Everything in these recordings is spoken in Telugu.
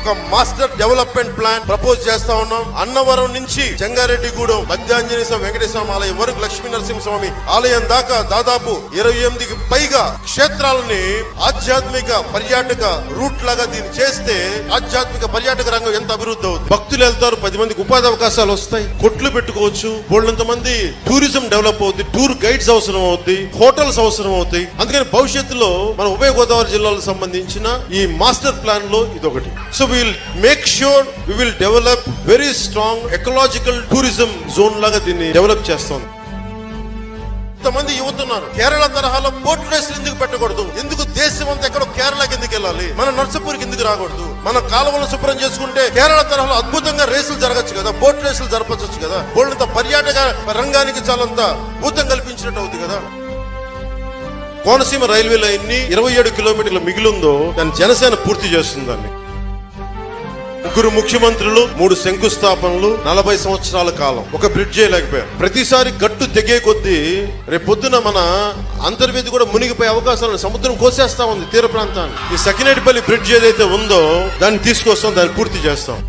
ఒక మాస్టర్ డెవలప్మెంట్ ప్లాన్ ప్రపోజ్ చేస్తా ఉన్నాం. అన్నవరం నుంచి జంగారెడ్డిగూడెం మధ్యాంజనేయ వెంకటేశ్వర ఆలయం వరకు లక్ష్మీ నరసింహస్వామి ఆలయం దాకా దాదాపు 28కి పైగా క్షేత్రాలని ఆధ్యాత్మిక పర్యాటక రూట్ లాగా దీన్ని చేస్తే ఆధ్యాత్మిక పర్యాటక రంగం ఎంత అభివృద్ధి అవుతుంది. భక్తులు వెళ్తారు, 10 మందికి ఉపాధి అవకాశాలు వస్తాయి, కొట్లు పెట్టుకోవచ్చు, బోల్డంత మంది టూరిజం డెవలప్ అవుతుంది, టూర్ గైడ్స్ అవసరం అవుతాయి, హోటల్స్ అవసరం అవుతాయి. అందుకని భవిష్యత్తులో మన ఉభయ గోదావరి జిల్లాలకు సంబంధించిన ఈ మాస్టర్ ప్లాన్ లో ఇదొకటి. So will make sure we will develop very strong ecological tourism zone లాగా దీన్ని డెవలప్ చేస్తాం. కొంతమంది యువతున్నారు, కేరళ తరహాలో బోట్ రేసులు ఎందుకు పెట్టకూడదు? ఎందుకు దేశం అంతా ఎక్కడో కేరళకి ఎందుకు వెళ్ళాలి? మన నర్సపూర్కి ఎందుకు రాకూడదు? మన కాలువలను శుభ్రం చేసుకుంటే కేరళ తరహాలో అద్భుతంగా రేసులు జరగచ్చు కదా, బోట్ రేసులు జరపచ్చు కదా, బోల్డంత పర్యాటక రంగానికి చాలంత భూతం కల్పించినట్టు అవుతుంది కదా. కోనసీమ రైల్వే లైన్ ని 27 కిలోమీటర్ల మిగిలిందో దాన్ని జనసేన పూర్తి చేస్తుంది. దాన్ని 3 ముఖ్యమంత్రులు, 3 శంకుస్థాపనలు, 40 సంవత్సరాల కాలం ఒక బ్రిడ్జ్ చేయలేకపోయారు. ప్రతిసారి గట్టు తెగే కొద్దీ రేపు పొద్దున మన అంతర్వేది కూడా మునిగిపోయే అవకాశాలను సముద్రం కోసేస్తా ఉంది తీర ప్రాంతాన్ని. ఈ సకినేటిపల్లి బ్రిడ్జ్ ఏదైతే ఉందో దాన్ని తీసుకొస్తాం, దాన్ని పూర్తి చేస్తాం.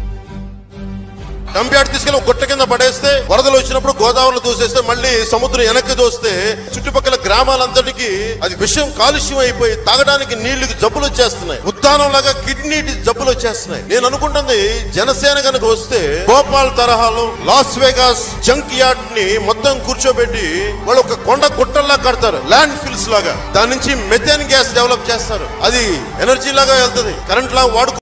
డంప్యార్డ్ తీసుకెళ్లి గుట్ట కింద పడేస్తే వరదలు వచ్చినప్పుడు గోదావరిలో దూసేస్తే మళ్ళీ సముద్రం వెనక్కి దోస్తే చుట్టుపక్కల గ్రామాలంతటికి అది విషయం కాలుష్యం అయిపోయి తాగడానికి నీళ్లకు జబ్బులు వచ్చేస్తున్నాయి. ఉద్దానం లాగా కిడ్నీ జబ్బులు వచ్చేస్తున్నాయి. నేను అనుకుంటుంది జనసేన కనుక వస్తే భోపాల్ తరహాలో లాస్ వేగాస్ జంక్ యార్డ్ ని మొత్తం కూర్చోబెట్టి వాళ్ళు ఒక కొండ గుట్టల్లా కడతారు, ల్యాండ్ ఫిల్స్ లాగా. దాని నుంచి మెథేన్ గ్యాస్ డెవలప్ చేస్తారు, అది ఎనర్జీ లాగా వెళ్తుంది, కరెంట్ లాగా వాడుకో.